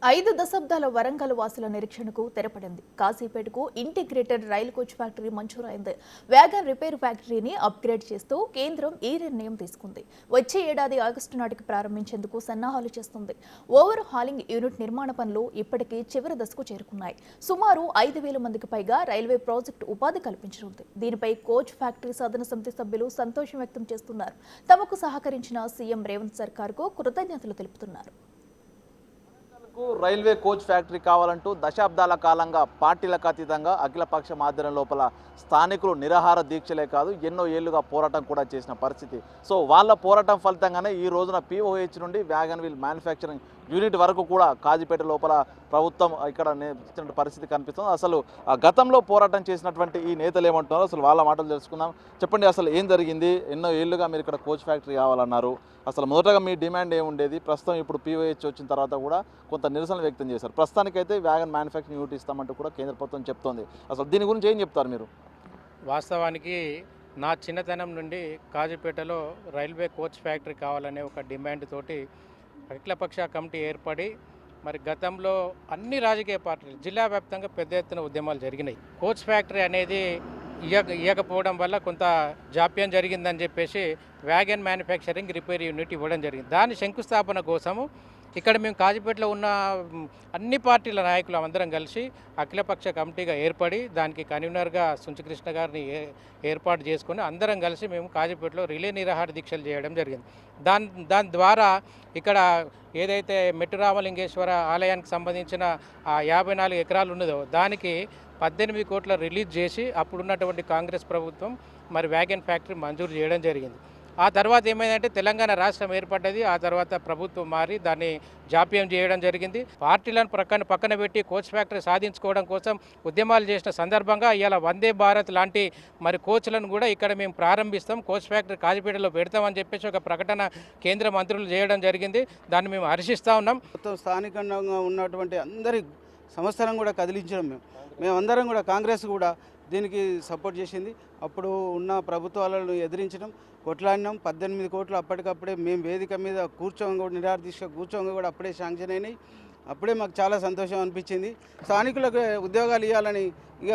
5 దశాబ్దాల వరంగల్ వాసుల నిరీక్షణకు తెరపడింది. కాశీపేటకు integrated rail coach factory మంజూరైంది. Wagon repair ఫ్యాక్టరీని అప్గ్రేడ్ చేస్తూ కేంద్రం ఈ నిర్ణయం తీసుకుంది. వచ్చే ఏడాది ఆగస్టు నాటికి ప్రారంభించేందుకు సన్నాహాలు చేస్తుంది. ఓవర్ హాలింగ్ యూనిట్ నిర్మాణ పనులు ఇప్పటికీ చివరి దశకు చేరుకున్నాయి. సుమారు 5,000 మందికి పైగా రైల్వే ప్రాజెక్టు ఉపాధి కల్పించనుంది. దీనిపై కోచ్ ఫ్యాక్టరీ సాధన సమితి సభ్యులు సంతోషం వ్యక్తం చేస్తున్నారు. తమకు సహకరించిన సీఎం రేవంత్ సర్కార్కు కృతజ్ఞతలు తెలుపుతున్నారు. రైల్వే కోచ్ ఫ్యాక్టరీ కావాలంటూ దశాబ్దాల కాలంగా పార్టీలకు అతీతంగా అఖిలపక్ష ఆధ్వర్యం లోపల స్థానికులు నిరాహార దీక్షలే కాదు ఎన్నో ఏళ్లుగా పోరాటం కూడా చేసిన పరిస్థితి. సో వాళ్ళ పోరాటం ఫలితంగానే ఈ రోజున POH నుండి వ్యాగన్ వీల్ మ్యానుఫ్యాక్చరింగ్ యూనిట్ వరకు కూడా కాజీపేట లోపల ప్రభుత్వం ఇక్కడ ఇచ్చిన పరిస్థితి కనిపిస్తుంది. అసలు గతంలో పోరాటం చేసినటువంటి ఈ నేతలు ఏమంటున్నారో అసలు వాళ్ళ మాటలు తెలుసుకుందాం. చెప్పండి, అసలు ఏం జరిగింది? ఎన్నో ఏళ్లుగా మీరు ఇక్కడ కోచ్ ఫ్యాక్టరీ కావాలన్నారు. అసలు మొదటగా మీ డిమాండ్ ఏముండేది? ప్రస్తుతం ఇప్పుడు POH వచ్చిన తర్వాత కూడా కొంత నిరసన వ్యక్తం చేశారు. ప్రస్తుతానికైతే వ్యాగన్ మ్యానుఫ్యాక్చరింగ్ యూనిట్ ఇస్తామంటూ కూడా కేంద్ర ప్రభుత్వం చెప్తోంది. అసలు దీని గురించి ఏం చెప్తారు మీరు? వాస్తవానికి నా చిన్నతనం నుండి కాజీపేటలో రైల్వే కోచ్ ఫ్యాక్టరీ కావాలనే ఒక డిమాండ్ తోటి అఖిలపక్ష కమిటీ ఏర్పడి మరి గతంలో అన్ని రాజకీయ పార్టీలు జిల్లా వ్యాప్తంగా పెద్ద ఎత్తున ఉద్యమాలు జరిగినాయి. కోచ్ ఫ్యాక్టరీ అనేది ఇవ్వకపోవడం వల్ల కొంత జాప్యం జరిగిందని చెప్పేసి వ్యాగన్ మ్యానుఫ్యాక్చరింగ్ రిపేర్ యూనిట్ ఇవ్వడం జరిగింది. దాని శంకుస్థాపన కోసము ఇక్కడ మేము కాజీపేటలో ఉన్న అన్ని పార్టీల నాయకులు అందరం కలిసి అఖిలపక్ష కమిటీగా ఏర్పడి దానికి కన్వీనర్గా సుంచకృష్ణ గారిని ఏర్పాటు చేసుకొని అందరం కలిసి మేము కాజీపేటలో రిలే నిరాహార దీక్షలు చేయడం జరిగింది. దాని ద్వారా ఇక్కడ ఏదైతే మెట్టు రామలింగేశ్వర ఆలయానికి సంబంధించిన ఆ 54 ఎకరాలు ఉన్నదో దానికి 18 కోట్ల రిలీజ్ చేసి అప్పుడున్నటువంటి కాంగ్రెస్ ప్రభుత్వం మరి వ్యాగన్ ఫ్యాక్టరీ మంజూరు చేయడం జరిగింది. ఆ తర్వాత ఏమైందంటే తెలంగాణ రాష్ట్రం ఏర్పడ్డది. ఆ తర్వాత ప్రభుత్వం మారి దాన్ని జాప్యం చేయడం జరిగింది. పార్టీలను పక్కన పెట్టి కోచ్ ఫ్యాక్టరీ సాధించుకోవడం కోసం ఉద్యమాలు చేసిన సందర్భంగా ఇవాళ వందే భారత్ లాంటి మరి కోచ్లను కూడా ఇక్కడ మేము ప్రారంభిస్తాం, కోచ్ ఫ్యాక్టరీ కాజీపేటలో పెడతామని చెప్పేసి ఒక ప్రకటన కేంద్ర మంత్రులు చేయడం జరిగింది. దాన్ని మేము హర్షిస్తూ ఉన్నాం. మొత్తం స్థానికంగా ఉన్నటువంటి అందరి సమస్యలను కూడా కదిలించడం మేమందరం కూడా కాంగ్రెస్ కూడా దీనికి సపోర్ట్ చేసింది. అప్పుడు ఉన్న ప్రభుత్వాలను ఎదిరించడం, కొట్లాడినాం. 18 కోట్లు అప్పటికప్పుడే మేము వేదిక మీద కూర్చోంగా కూడా నిరాదీక్ష కూర్చోంగా కూడా అప్పుడే శాంక్షన్ అయినాయి. అప్పుడే మాకు చాలా సంతోషం అనిపించింది. స్థానికులకు ఉద్యోగాలు ఇవ్వాలని ఇక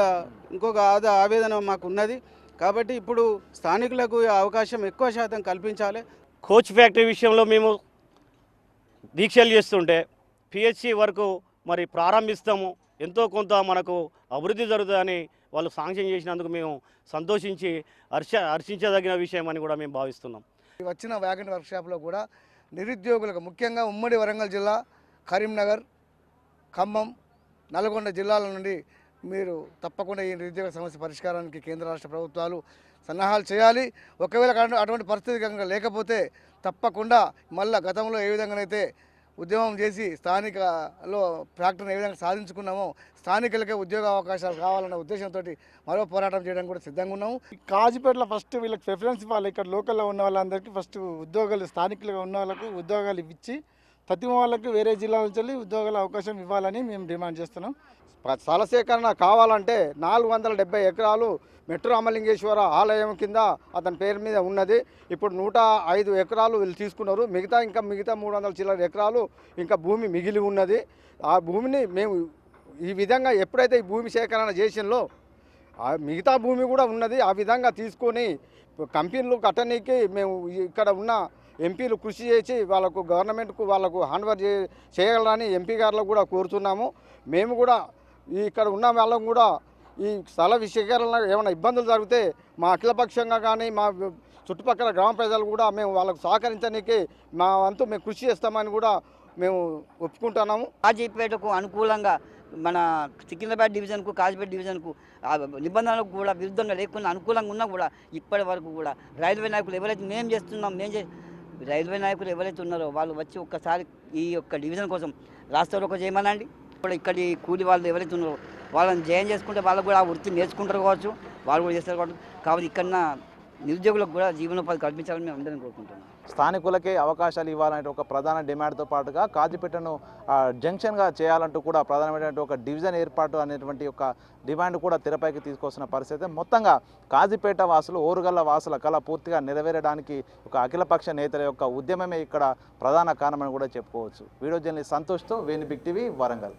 ఇంకొక ఆవేదన మాకు ఉన్నది. కాబట్టి ఇప్పుడు స్థానికులకు అవకాశం ఎక్కువ శాతం కల్పించాలి. కోచ్ ఫ్యాక్టరీ విషయంలో మేము దీక్షలు చేస్తుంటే PHC వరకు మరి ప్రారంభిస్తాము, ఎంతో కొంత మనకు అభివృద్ధి జరుగుతుందని వాళ్ళు శాంక్షన్ చేసినందుకు మేము సంతోషించి హర్షించదగిన విషయం అని కూడా మేము భావిస్తున్నాం. వచ్చిన వ్యాగన్ వర్క్షాప్లో కూడా నిరుద్యోగులకు ముఖ్యంగా ఉమ్మడి వరంగల్ జిల్లా, కరీంనగర్, ఖమ్మం, నల్గొండ జిల్లాల నుండి మీరు తప్పకుండా ఈ నిరుద్యోగ సమస్య పరిష్కారానికి కేంద్ర రాష్ట్ర ప్రభుత్వాలు సన్నాహాలు చేయాలి. ఒకవేళ అటువంటి పరిస్థితి కనుక లేకపోతే తప్పకుండా మళ్ళీ గతంలో ఏ విధంగానైతే ఉద్యమం చేసి స్థానికలో ఫ్యాక్టరీని ఏ విధంగా సాధించుకున్నామో స్థానికులకే ఉద్యోగ అవకాశాలు కావాలన్న ఉద్దేశంతో మరో పోరాటం చేయడానికి కూడా సిద్ధంగా ఉన్నాము. కాజీపేటలో ఫస్ట్ వీళ్ళకి ప్రిఫరెన్స్ ఇవ్వాలి. ఇక్కడ లోకల్లో ఉన్న వాళ్ళందరికీ ఫస్ట్ ఉద్యోగాలు, స్థానికులుగా ఉన్న వాళ్ళకు ఉద్యోగాలు ఇచ్చి ప్రతి వాళ్ళకి వేరే జిల్లాల నుంచి వెళ్ళి ఉద్యోగాల అవకాశం ఇవ్వాలని మేము డిమాండ్ చేస్తున్నాం. స్థల సేకరణ కావాలంటే 470 ఎకరాలు మెట్టు రామలింగేశ్వర ఆలయం కింద అతని పేరు మీద ఉన్నది. ఇప్పుడు 105 ఎకరాలు వీళ్ళు తీసుకున్నారు. మిగతా 300 చిల్లర ఎకరాలు ఇంకా భూమి మిగిలి ఉన్నది. ఆ భూమిని మేము ఈ విధంగా ఎప్పుడైతే ఈ భూమి సేకరణ చేసినలో మిగతా భూమి కూడా ఉన్నది. ఆ విధంగా తీసుకొని కంపెనీలు కట్టనీకి మేము ఇక్కడ ఉన్న ఎంపీలు కృషి చేసి వాళ్ళకు గవర్నమెంట్కు వాళ్ళకు హ్యాండ్ఓవర్ చేయగలరని ఎంపీ గారులకు కూడా కోరుతున్నాము. మేము కూడా ఇక్కడ ఉన్న వాళ్ళం కూడా ఈ స్థల విషీకరణ ఏమైనా ఇబ్బందులు జరిగితే మా అఖిలపక్షంగా కానీ మా చుట్టుపక్కల గ్రామ ప్రజలు కూడా మేము వాళ్ళకు సహకరించడానికి మా వంతు మేము కృషి చేస్తామని కూడా మేము ఒప్పుకుంటున్నాము. కాజీపేటకు అనుకూలంగా మన సికింద్రాబాద్ డివిజన్కు, కాజీపేట డివిజన్కు నిబంధనలకు కూడా విరుద్ధంగా లేకుండా అనుకూలంగా ఉన్నా కూడా ఇప్పటి వరకు కూడా రైల్వే నాయకులు ఎవరైతే రైల్వే నాయకులు ఎవరైతే ఉన్నారో వాళ్ళు వచ్చి ఒక్కసారి ఈ యొక్క డివిజన్ కోసం రాష్ట్రంలో చేయమనండి. కూడా ఇక్కడి కూలి వాళ్ళు ఎవరైతే ఉన్నారో వాళ్ళని జాయిన్ చేసుకుంటే వాళ్ళకు కూడా ఆ వృత్తి నేర్చుకుంటారు కావచ్చు, వాళ్ళు కూడా చేస్తారు కావచ్చు. కాబట్టి ఇక్కడ నిరుద్యోగులకు కూడా జీవనోపాధి కల్పించాలని మేము అందరం కోరుకుంటున్నాం. స్థానికులకే అవకాశాలు ఇవ్వాలనే ఒక ప్రధాన డిమాండ్తో పాటుగా కాజీపేటను జంక్షన్గా చేయాలంటూ కూడా ప్రధానమైనటువంటి ఒక డివిజన్ ఏర్పాటు అనేటువంటి ఒక డిమాండ్ కూడా తెరపైకి తీసుకొస్తున్న పరిస్థితి. మొత్తంగా కాజీపేట వాసులు, ఓరుగల్ల వాసుల కళ పూర్తిగా నెరవేరడానికి ఒక అఖిలపక్ష నేతల యొక్క ఉద్యమమే ఇక్కడ ప్రధాన కారణమని కూడా చెప్పుకోవచ్చు. వీడియో జర్నలిస్ట్ సంతోష్తో వేణి బిగ్ టీవీ, వరంగల్.